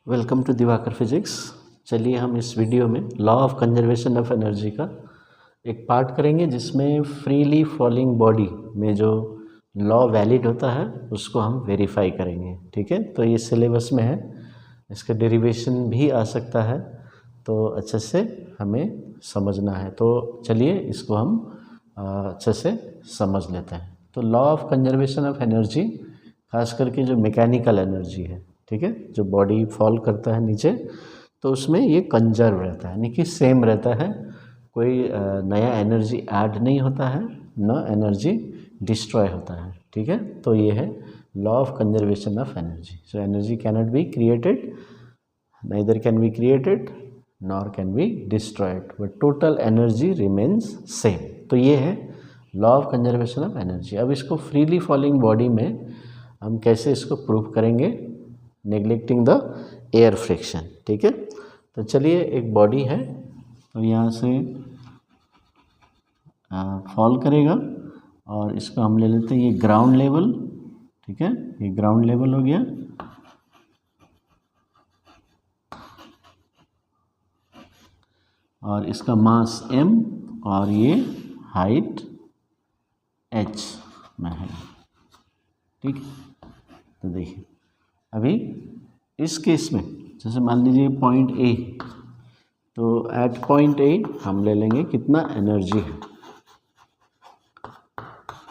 Welcome to Diwakar physics. चलिए हम इस वीडियो में law of conservation of energy का एक पार्ट करेंगे जिसमें फ्रीली फॉलिंग बॉडी में जो लॉ वैलिड होता है उसको हम वेरीफाई करेंगे। ठीक है, तो ये सिलेबस में है, इसका डेरिवेशन भी आ सकता है, तो अच्छे से हमें समझना है। तो चलिए इसको हम अच्छे से समझ लेते हैं। तो law of conservation of energy खास करके जो मैकेनिकल एनर्जी है, ठीक है, जो बॉडी फॉल करता है नीचे, तो उसमें ये कंजर्व रहता है, यानी कि सेम रहता है, कोई नया एनर्जी ऐड नहीं होता है, न एनर्जी डिस्ट्रॉय होता है। ठीक है, तो ये है law of conservation of energy. So energy cannot be created, neither can be created nor can be destroyed, but total energy remains same। तो ये है law of conservation of energy. अब इसको फ्रीली फॉलिंग बॉडी में हम कैसे इसको prove करेंगे, नेग्लेक्टिंग द एयर फ्रिक्शन। ठीक है, तो चलिए एक बॉडी है, तो यहाँ से फॉल करेगा और इसको हम ले लेते हैं ये ग्राउंड लेवल। ठीक है, ये ग्राउंड लेवल हो गया, और इसका मास m और ये हाइट h में है। ठीक, तो देखिए अभी इस केस में जैसे मान लीजिए पॉइंट A, तो एट पॉइंट A हम ले लेंगे कितना एनर्जी है,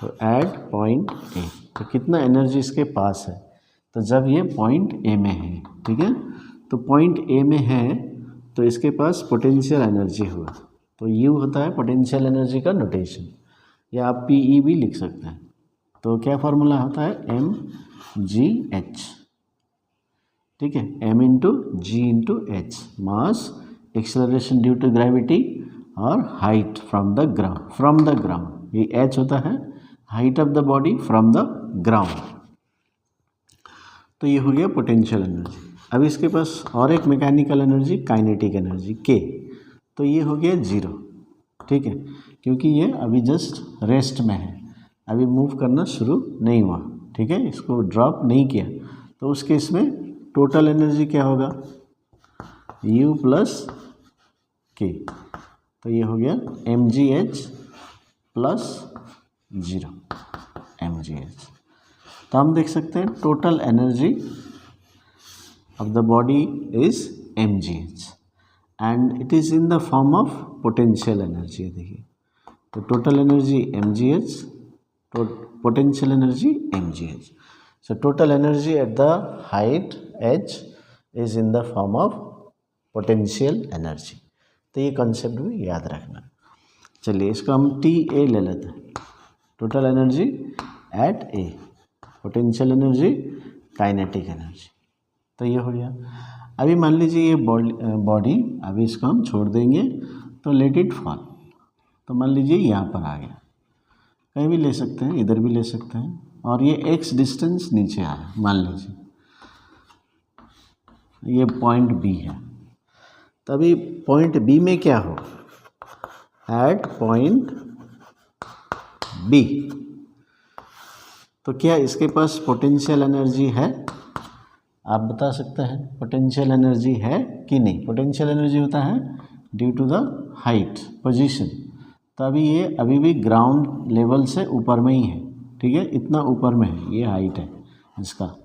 तो एट पॉइंट A तो कितना एनर्जी इसके पास है, तो जब ये पॉइंट A में है, ठीक है, तो पॉइंट A में है तो इसके पास पोटेंशियल एनर्जी हुआ, तो U होता है पोटेंशियल एनर्जी का नोटेशन, या आप PE भी लिख सकते हैं। तो क्या फार्मूला होता है, mgh। ठीक है, m into G into H, mass, acceleration due to gravity और हाइट फ्रॉम द ग्राउंड, ये h होता है height of the body from the ground. तो ये हो गया पोटेंशियल एनर्जी। अब इसके पास और एक mechanical energy, kinetic energy K, तो ये हो गया 0। ठीक है, क्योंकि ये अभी जस्ट रेस्ट में है, अभी मूव करना शुरू नहीं हुआ। ठीक है, इसको ड्रॉप नहीं किया, तो उस केस में टोटल एनर्जी क्या होगा, U प्लस K, तो ये हो गया mgh प्लस 0 mgh। तो हम देख सकते हैं total energy of the body is mgh and it is in the form of potential energy. देखिए, तो total energy mgh, potential energy mgh। So total energy at the height h is in the form of potential energy. तो ये concept भी याद रखना। चलिए इसको हम TA ले लेते हैं, total energy at A, potential energy, kinetic energy. तो ये हो गया। अभी मान लीजिए ये बॉडी अभी इसको हम छोड़ देंगे, तो लेट इट फॉल, तो मान लीजिए यहाँ पर आ गया, कहीं भी ले सकते हैं, इधर भी ले सकते हैं, और ये x डिस्टेंस नीचे आया, मान लीजिए ये पॉइंट B है। तभी पॉइंट B में क्या हो, एट पॉइंट B, तो क्या इसके पास पोटेंशियल एनर्जी है, आप बता सकते हैं पोटेंशियल एनर्जी है कि नहीं। पोटेंशियल एनर्जी होता है due to the height position, तो अभी ये अभी भी ग्राउंड लेवल से ऊपर में ही है। ठीक है, इतना ऊपर में है, ये हाइट है इसका,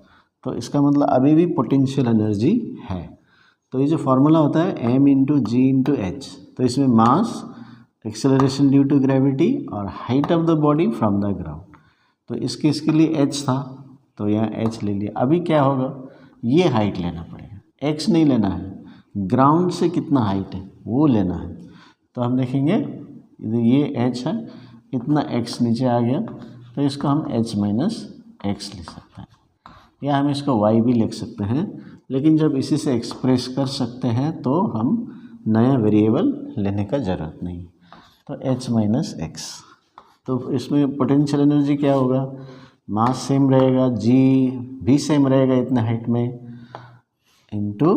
तो इसका मतलब अभी भी पोटेंशियल एनर्जी है। तो ये जो फार्मूला होता है m into G into H, तो इसमें मास, एक्सेलरेशन ड्यू टू ग्रेविटी और height of the body from the ground, तो इसके इसके लिए h था, तो यहाँ h ले लिया। अभी क्या होगा, ये हाइट लेना पड़ेगा, x नहीं लेना है, ग्राउंड से कितना हाइट है वो लेना है। तो हम देखेंगे ये h है, इतना x नीचे आ गया, तो इसको हम h माइनस एक्स लिख सकते हैं, या हम इसको y भी लिख सकते हैं, लेकिन जब इसी से एक्सप्रेस कर सकते हैं तो हम नया वेरिएबल लेने का ज़रूरत नहीं, तो h माइनस एक्स। तो इसमें पोटेंशियल एनर्जी क्या होगा, मास सेम रहेगा, g भी सेम रहेगा इतने हाइट में, इनटू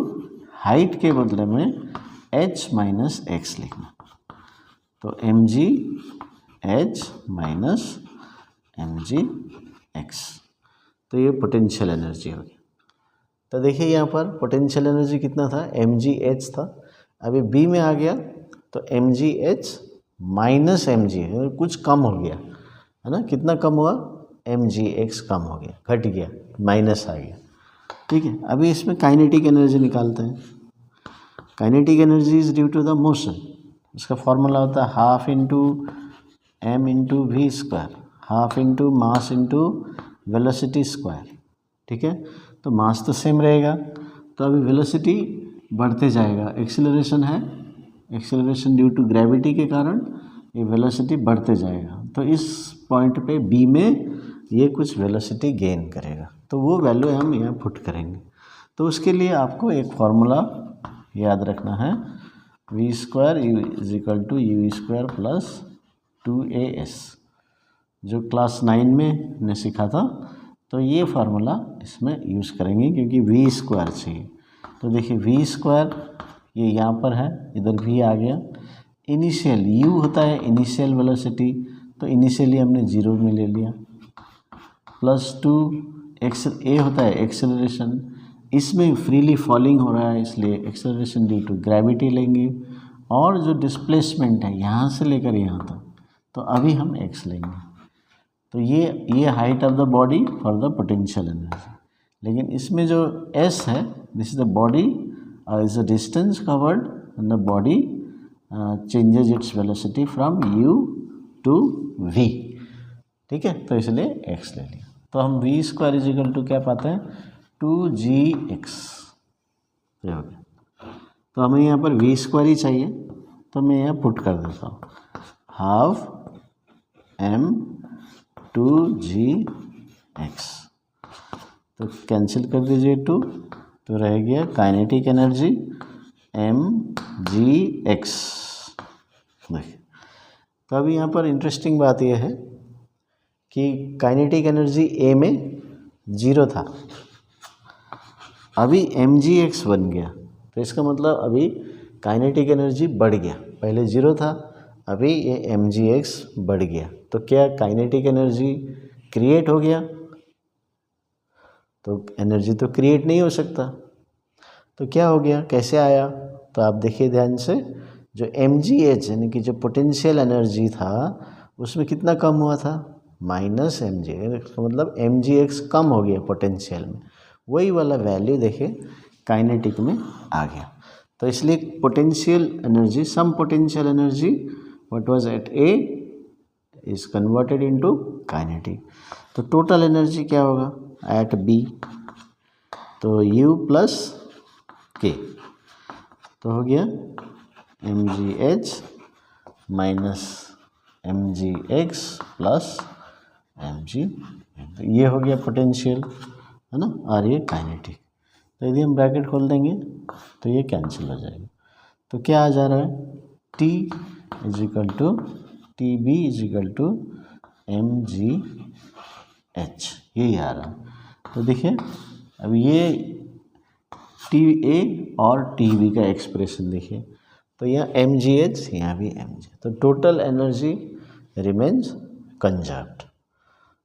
हाइट के बदले में h माइनस एक्स लिखना, तो mgh माइनस mgx, तो ये पोटेंशियल एनर्जी होगी। तो देखिए यहाँ पर पोटेंशियल एनर्जी कितना था, mgh था। अभी बी में आ गया तो mgh माइनस mg, कुछ कम हो गया है ना। कितना कम हुआ, mgx कम हो गया, घट गया, माइनस आ गया। ठीक है, अभी इसमें काइनेटिक एनर्जी निकालते हैं। Kinetic energy is due to the motion. उसका फॉर्मूला होता है half into M into V square, half into mass into velocity square. ठीक है, तो मास तो सेम रहेगा, तो अभी वेलोसिटी बढ़ते जाएगा। एक्सेलरेशन है, एक्सेलरेशन ड्यू टू ग्रेविटी के कारण ये वेलोसिटी बढ़ते जाएगा। तो इस पॉइंट पे बी में ये कुछ वेलोसिटी गेन करेगा, तो वो वैल्यू हम यहाँ पुट करेंगे। तो उसके लिए आपको एक फॉर्मूला याद रखना है, V square is equal to U square plus 2as, जो क्लास 9 में ने सीखा था। तो ये फार्मूला इसमें यूज़ करेंगे क्योंकि वी स्क्वायर चाहिए। तो देखिए वी स्क्वायर ये यहाँ पर है, इधर भी आ गया। इनिशियल यू होता है इनिशियल वेलोसिटी, तो इनिशियली हमने 0 में ले लिया, प्लस 2 ए होता है एक्सेलरेशन, इसमें फ्रीली फॉलिंग हो रहा है इसलिए एक्सेलरेशन ड्यू टू ग्रेविटी लेंगे। और जो डिस्प्लेसमेंट है यहाँ से लेकर यहाँ तक, तो अभी हम एक्स लेंगे। तो ये height of the body for the potential energy. लेकिन इसमें जो एस है, this is the body is the distance covered and the body changes its velocity from U to V. ठीक है, तो इसलिए एक्स ले लिया। तो हम V square is equal to क्या पाते हैं, 2gx। ये हो गया। तो हमें यहाँ पर वी स्क्वायर ही चाहिए, तो मैं यहाँ पुट कर देता हूँ हाफ m 2gx। तो कैंसिल कर दीजिए 2, तो रह गया काइनेटिक एनर्जी mgx। देखिए, तो अभी यहाँ पर इंटरेस्टिंग बात यह है कि काइनेटिक एनर्जी a में 0 था, अभी mgx बन गया। तो इसका मतलब अभी काइनेटिक एनर्जी बढ़ गया, पहले 0 था, अभी ये mgx बढ़ गया। तो क्या काइनेटिक एनर्जी क्रिएट हो गया, तो एनर्जी तो क्रिएट नहीं हो सकता। तो क्या हो गया, कैसे आया, तो आप देखिए ध्यान से, जो mgh यानी कि जो पोटेंशियल एनर्जी था उसमें कितना कम हुआ था, माइनस mgx, तो मतलब mgx कम हो गया पोटेंशियल में, वही वाला वैल्यू देखिए काइनेटिक में आ गया। तो इसलिए potential energy, some potential energy what was at A is converted into kinetic. तो टोटल एनर्जी क्या होगा एट बी, तो u प्लस के, तो हो गया mgh minus mgx plus mg। तो ये हो गया पोटेंशियल, है ना, और ये काइनेटिक। तो यदि हम ब्रैकेट खोल देंगे तो ये कैंसिल हो जाएगा। तो क्या आ जा रहा है, T is equal to T B is equal to mgh, यही आ रहा है। तो देखिए अब ये टी ए और टी बी का एक्सप्रेशन देखिए, तो यहाँ mgh, यहाँ भी mg। तो total energy remains conserved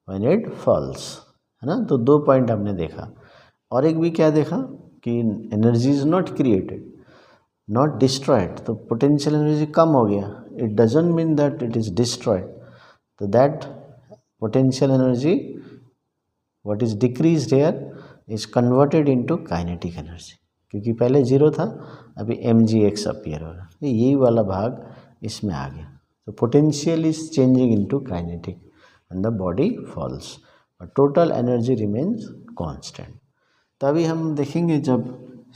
when it falls, है ना। तो 2 पॉइंट हमने देखा, और एक भी क्या देखा कि energy is not created not destroyed. तो पोटेंशियल एनर्जी कम हो गया, it doesn't mean that it is destroyed. तो that potential energy what is decreased here is converted into kinetic energy, क्योंकि पहले 0 था, अभी mgx अपीयर हो रहा है, यही वाला भाग इसमें आ गया। तो potential is changing into kinetic and the body false, total energy remains constant. तो अभी हम देखेंगे जब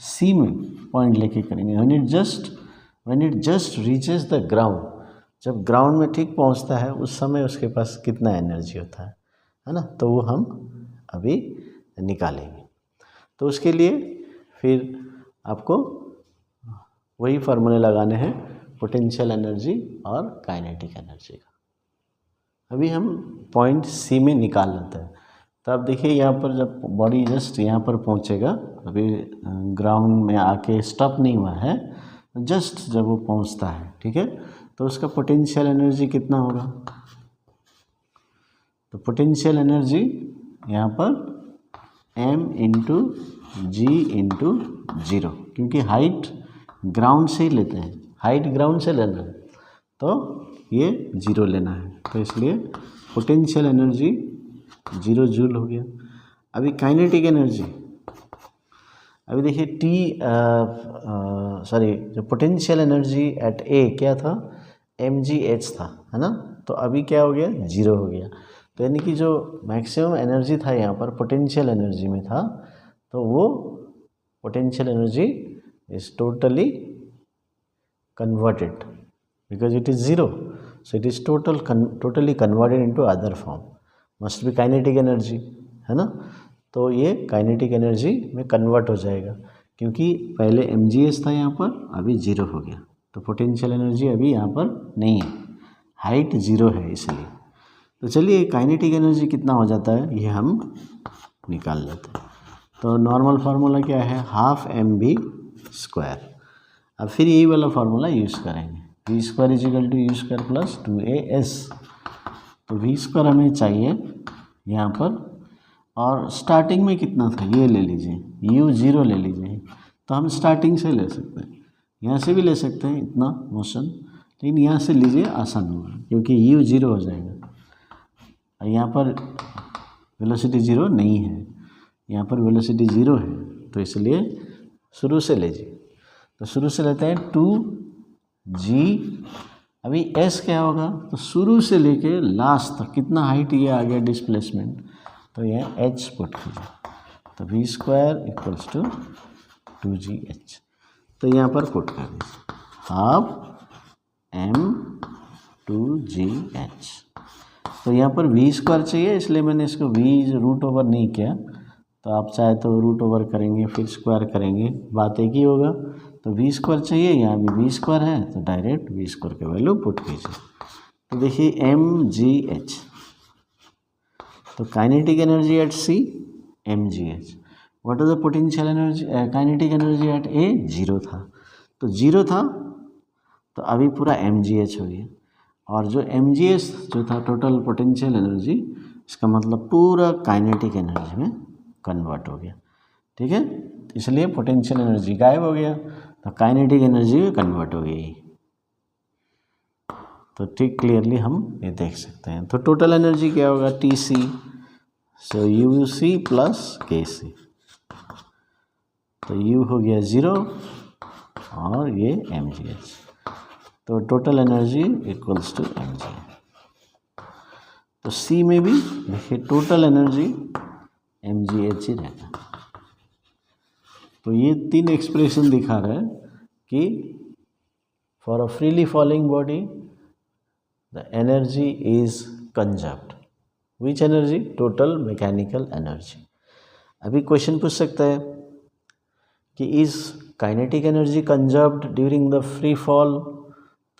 सी में पॉइंट लेके करेंगे, when it just reaches the ground, जब ग्राउंड में ठीक पहुंचता है उस समय उसके पास कितना एनर्जी होता है ना। तो वो हम अभी निकालेंगे। तो उसके लिए फिर आपको वही फार्मूले लगाने हैं पोटेंशियल एनर्जी और काइनेटिक एनर्जी का। अभी हम पॉइंट सी में निकाल लेते हैं। तो आप देखिए यहाँ पर जब बॉडी जस्ट यहाँ पर पहुँचेगा, अभी ग्राउंड में आके स्टॉप नहीं हुआ है, जस्ट जब वो पहुँचता है, ठीक है, तो उसका पोटेंशियल एनर्जी कितना होगा। तो पोटेंशियल एनर्जी यहाँ पर m इंटू जी इंटू 0, क्योंकि हाइट ग्राउंड से ही लेते हैं, हाइट ग्राउंड से लेना है तो ये 0 लेना है, तो इसलिए पोटेंशियल एनर्जी 0 जूल हो गया। अभी काइनेटिक एनर्जी, अभी देखिए जो पोटेंशियल एनर्जी एट ए क्या था, mgh था, है ना, तो अभी क्या हो गया, 0 हो गया। तो यानी कि जो मैक्सिमम एनर्जी था यहाँ पर पोटेंशियल एनर्जी में था, तो वो potential energy is totally converted because it is 0, so it is totally converted into other form, must be kinetic energy, है ना। तो ये काइनेटिक एनर्जी में कन्वर्ट हो जाएगा, क्योंकि पहले mgh था यहाँ पर, अभी 0 हो गया, तो पोटेंशियल एनर्जी अभी यहाँ पर नहीं है, हाइट 0 है इसलिए। तो चलिए काइनेटिक एनर्जी कितना हो जाता है ये हम निकाल लेते हैं। तो नॉर्मल फार्मूला क्या है, ½ mv²। अब फिर यही वाला फार्मूला यूज़ करेंगे, v² is equal to u² plus 2as। तो v² हमें चाहिए यहाँ पर, और स्टार्टिंग में कितना था ये ले लीजिए, u0 ले लीजिए। तो हम स्टार्टिंग से ले सकते हैं, यहाँ से भी ले सकते हैं इतना मोशन, लेकिन यहाँ से लीजिए आसान होगा क्योंकि u0 हो जाएगा। यहाँ पर वेलोसिटी 0 नहीं है, यहाँ पर वेलोसिटी 0 है, तो इसलिए शुरू से लीजिए। तो शुरू से लेते हैं 2g, अभी s क्या होगा, तो शुरू से लेके लास्ट तक कितना हाइट ये आ गया डिस्प्लेसमेंट, तो यह h पुट कीजिए, तो v² इक्वल्स टू 2gh। तो यहाँ पर पुट कर दीजिए ½ m2gh। तो यहाँ पर v² चाहिए, इसलिए मैंने इसको v√ओवर नहीं किया, तो आप चाहे तो √ओवर करेंगे फिर स्क्वायर करेंगे, बात एक ही होगा। तो v² चाहिए, यहाँ भी v² है, तो डायरेक्ट v² की वैल्यू पुट कीजिए। तो देखिए mgh, तो kinetic energy eight c mgh, what is the potential energy, kinetic energy eight a 0 था, तो 0 था, तो अभी पूरा mgh हो गया, और जो mgh जो था टोटल पोटेंशियल एनर्जी, इसका मतलब पूरा काइनेटिक एनर्जी में कन्वर्ट हो गया, ठीक है। इसलिए पोटेंशियल एनर्जी गायब हो गया, तो काइनेटिक एनर्जी में कन्वर्ट हो गई। तो ठीक क्लियरली हम ये देख सकते हैं। तो टोटल एनर्जी क्या होगा, TC, सो UC प्लस KC, तो U हो गया 0 और ये mgh, तो total energy equals to mgh। तो C में भी देखिए टोटल एनर्जी mgh ही रहेगा। तो ये 3 एक्सप्रेशन दिखा रहा है कि for a freely falling body the energy is conserved, which energy, total mechanical energy. अभी क्वेश्चन पूछ सकता है कि is kinetic energy conserved during the free fall,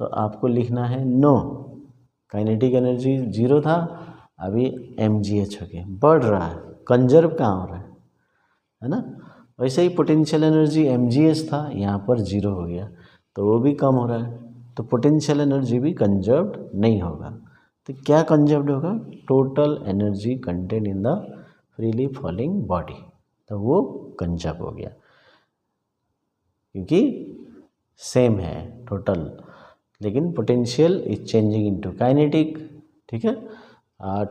तो आपको लिखना है नो, काइनेटिक एनर्जी 0 था, अभी mgh हो गया, बढ़ रहा है, कंजर्व कहाँ हो रहा है ना। वैसे ही पोटेंशियल एनर्जी mgh था, यहाँ पर 0 हो गया, तो वो भी कम हो रहा है, तो पोटेंशियल एनर्जी भी कंजर्व्ड नहीं होगा। तो क्या कंजर्व्ड होगा, total energy content in the freely falling body, तो वो कंजर्व हो गया, क्योंकि सेम है टोटल, लेकिन potential is changing into kinetic, ठीक है,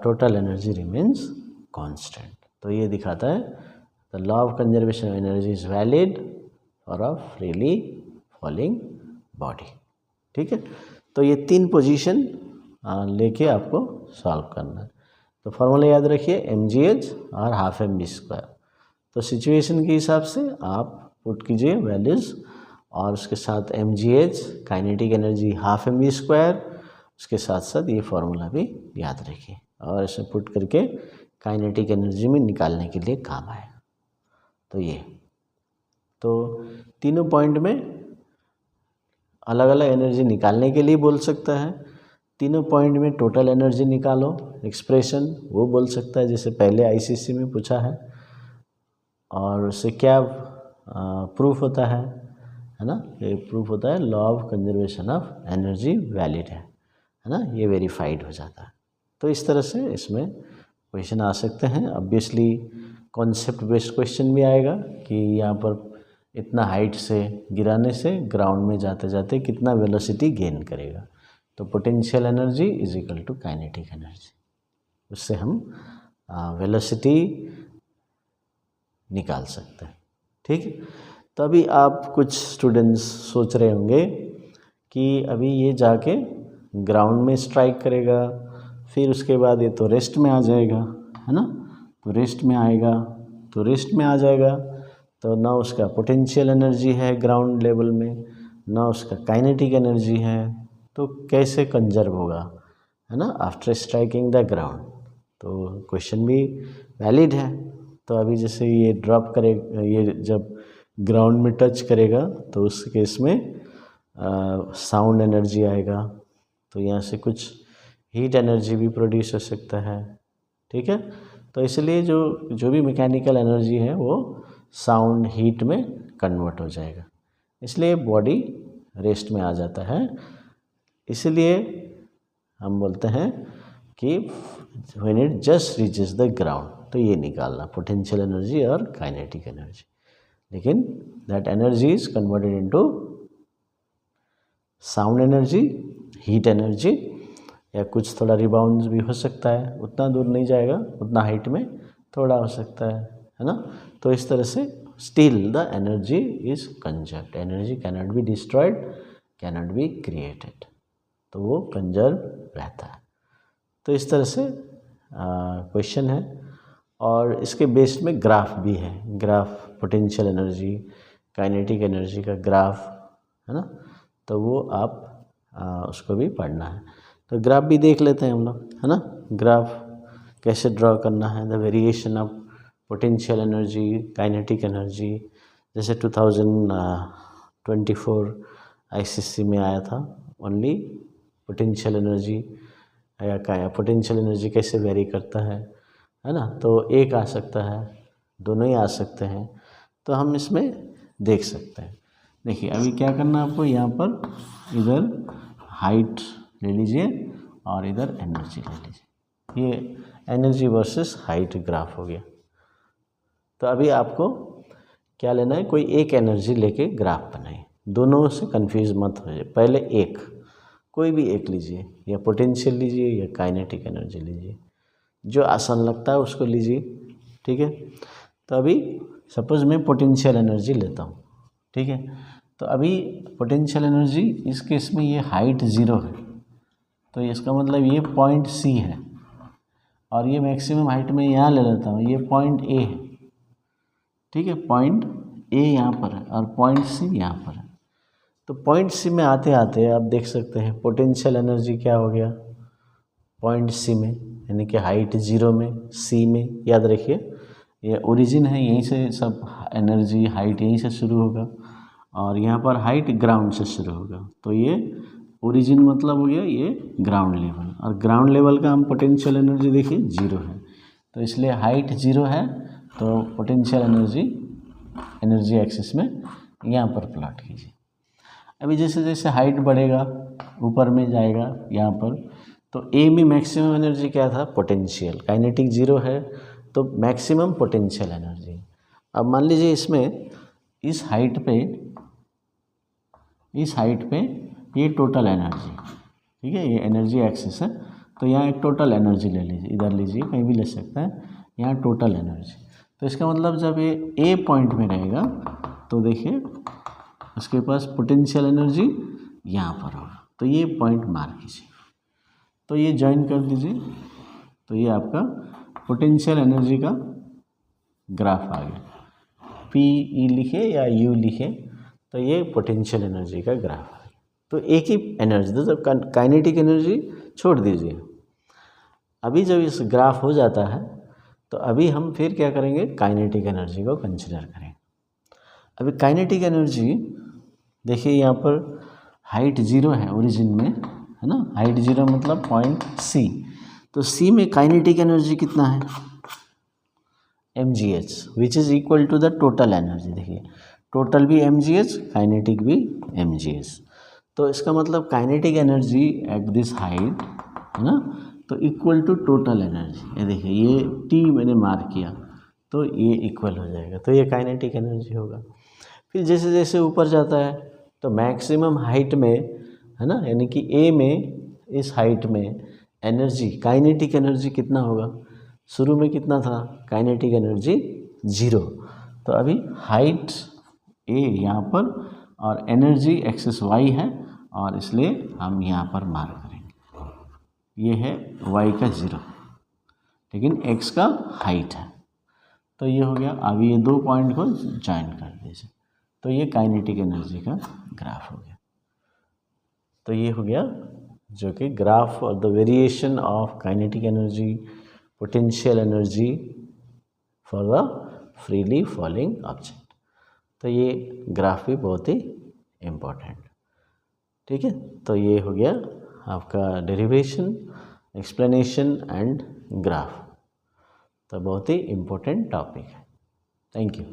टोटल एनर्जी रिमेन्स कांस्टेंट। तो ये दिखाता है the law of conservation of energy is valid for a freely falling body, ठीक है। तो ये 3 पोजीशन लेके आपको सॉल्व करना है। तो फॉर्मूला याद रखिए mgh और ½ तो सिचुएशन के हिसाब से आप पुट कीजिए वैल्यूज़, और उसके साथ mgh काइनेटिक एनर्जी ½ उसके साथ साथ ये फार्मूला भी याद रखिए, और इसे पुट करके काइनेटिक एनर्जी में निकालने के लिए काम आएगा। तो ये तो तीनों पॉइंट में अलग अलग एनर्जी निकालने के लिए बोल सकता है, तीनों पॉइंट में टोटल एनर्जी निकालो एक्सप्रेशन वो बोल सकता है, जैसे पहले आईसीसी में पूछा है, और उससे क्या प्रूफ होता है ना, ये प्रूफ होता है law of conservation of energy valid है ना, ये वेरीफाइड हो जाता है। तो इस तरह से इसमें क्वेश्चन आ सकते हैं। ऑब्वियसली कॉन्सेप्ट बेस्ड क्वेश्चन भी आएगा कि यहाँ पर इतना हाइट से गिराने से ग्राउंड में जाते जाते कितना वेलोसिटी गेन करेगा। तो potential energy is equal to kinetic energy, उससे हम वेलोसिटी निकाल सकते हैं। ठीक है, तो अभी आप कुछ स्टूडेंट्स सोच रहे होंगे कि अभी ये जाके ग्राउंड में स्ट्राइक करेगा, फिर उसके बाद ये तो रेस्ट में आ जाएगा, है ना। तो रेस्ट में आएगा, तो रेस्ट में आ जाएगा तो ना उसका पोटेंशियल एनर्जी है ग्राउंड लेवल में, ना उसका काइनेटिक एनर्जी है, तो कैसे कंजर्व होगा, है ना, आफ्टर स्ट्राइकिंग द ग्राउंड। तो क्वेश्चन भी वैलिड है। तो अभी जैसे ये ड्रॉप करेगा, ये जब ग्राउंड में टच करेगा तो उस केस में साउंड एनर्जी आएगा, तो यहाँ से कुछ हीट एनर्जी भी प्रोड्यूस हो सकता है। ठीक है, तो इसलिए जो भी मैकेनिकल एनर्जी है वो साउंड हीट में कन्वर्ट हो जाएगा, इसलिए बॉडी रेस्ट में आ जाता है। इसलिए हम बोलते हैं कि when it just reaches the ground, तो ये निकालना पोटेंशियल एनर्जी और काइनेटिक एनर्जी। लेकिन that energy is converted into sound energy, heat energy, या कुछ थोड़ा रिबाउंड भी हो सकता है, उतना दूर नहीं जाएगा, उतना हाइट में थोड़ा हो सकता है ना। तो इस तरह से still the energy is conserved, energy cannot be destroyed, cannot be created, तो वो कंजर्व रहता है। तो इस तरह से क्वेश्चन है, और इसके बेस्ड में ग्राफ भी है, graph potential energy, kinetic energy का ग्राफ, है ना। तो वो आप उसको भी पढ़ना है। तो ग्राफ भी देख लेते हैं हम लोग, है ना। ग्राफ कैसे ड्रॉ करना है, the variation of potential energy, kinetic energy, जैसे 2024 आईसीसी में आया था, ओनली पोटेंशियल एनर्जी या पोटेंशियल एनर्जी कैसे वेरी करता है ना। तो एक आ सकता है, दोनों ही आ सकते हैं, तो हम इसमें देख सकते हैं। देखिए अभी क्या करना है आपको, यहाँ पर इधर हाइट ले लीजिए और इधर एनर्जी ले लीजिए, ये एनर्जी वर्सेस हाइट ग्राफ हो गया। तो अभी आपको क्या लेना है, कोई एक एनर्जी लेके ग्राफ बनाइए, दोनों से कंफ्यूज मत हो जाए। पहले एक, कोई भी एक लीजिए, या पोटेंशियल लीजिए या काइनेटिक एनर्जी लीजिए, जो आसान लगता है उसको लीजिए। ठीक है, तो अभी सपोज मैं पोटेंशियल एनर्जी लेता हूँ। ठीक है, तो अभी पोटेंशियल एनर्जी इस केस में ये हाइट 0 है, तो इसका मतलब ये पॉइंट C है, और ये मैक्सिमम हाइट में यहाँ ले लेता हूँ, ये पॉइंट A है। ठीक है, पॉइंट A यहाँ पर है और पॉइंट C यहाँ पर है। तो पॉइंट C में आते आते आप देख सकते हैं पोटेंशियल एनर्जी क्या हो गया, पॉइंट C में, यानी कि हाइट 0 में, C में, याद रखिए ये ओरिजिन है, यहीं से सब एनर्जी हाइट यहीं से शुरू होगा, और यहाँ पर हाइट ग्राउंड से शुरू होगा। तो ये ओरिजिन मतलब हो गया ये ग्राउंड लेवल, और ग्राउंड लेवल का हम पोटेंशियल एनर्जी देखिए 0 है, तो इसलिए हाइट 0 है, तो पोटेंशियल एनर्जी एक्सिस में यहाँ पर प्लॉट कीजिए। अभी जैसे जैसे हाइट बढ़ेगा, ऊपर में जाएगा यहाँ पर, तो A में मैक्सिमम एनर्जी क्या था, पोटेंशियल, काइनेटिक 0 है, तो मैक्सिमम पोटेंशियल एनर्जी। अब मान लीजिए इसमें इस हाइट पे ये टोटल एनर्जी, ठीक है, ये एनर्जी एक्सिस है, तो यहाँ एक टोटल एनर्जी ले लीजिए, इधर लीजिए, कहीं भी ले सकते हैं, यहाँ टोटल एनर्जी। तो इसका मतलब जब ये A पॉइंट में रहेगा तो देखिए उसके पास पोटेंशियल एनर्जी यहाँ पर होगा, तो ये पॉइंट मार्क कीजिए, तो ये ज्वाइन कर दीजिए, तो ये आपका पोटेंशियल एनर्जी का ग्राफ आ गया। PE लिखे या U लिखे, तो ये पोटेंशियल एनर्जी का ग्राफ आ गया। तो एक ही एनर्जी, तो काइनेटिक एनर्जी छोड़ दीजिए। अभी जब इस ग्राफ हो जाता है तो अभी हम फिर क्या करेंगे, काइनेटिक एनर्जी को कंसिडर करेंगे। अभी काइनेटिक एनर्जी देखिए यहाँ पर हाइट 0 है ओरिजिन में, है ना, हाइट 0 मतलब पॉइंट C, तो C में काइनेटिक एनर्जी कितना है, mgh, which is equal to the total energy. देखिए टोटल भी mgh, काइनेटिक भी mgh, तो इसका मतलब kinetic energy at this height, है ना, तो इक्वल टू टोटल एनर्जी। ये देखिए ये T मैंने मार्क किया, तो ये इक्वल हो जाएगा, तो ये काइनेटिक एनर्जी होगा। फिर जैसे जैसे ऊपर जाता है तो मैक्सिमम हाइट में, है ना, यानी कि ए में, इस हाइट में एनर्जी, काइनेटिक एनर्जी कितना होगा? शुरू में कितना था काइनेटिक एनर्जी? 0। तो अभी हाइट ए यहाँ पर और एनर्जी एक्सिस वाई है, और इसलिए हम यहाँ पर मार्क करेंगे। ये है वाई का 0, लेकिन एक्स का हाइट है। तो ये हो गया। अब ये 2 पॉइंट को ज्वाइन कर दीजिए, तो ये काइनेटिक एनर्जी का ग्राफ हो गया। तो ये हो गया जो कि ग्राफ और the variation of kinetic energy, potential energy for the freely falling object. तो ये ग्राफ भी बहुत ही इम्पोर्टेंट, ठीक है। तो ये हो गया आपका डेरिवेशन, एक्सप्लेनेशन एंड ग्राफ। तो बहुत ही इम्पोर्टेंट टॉपिक है। Thank you.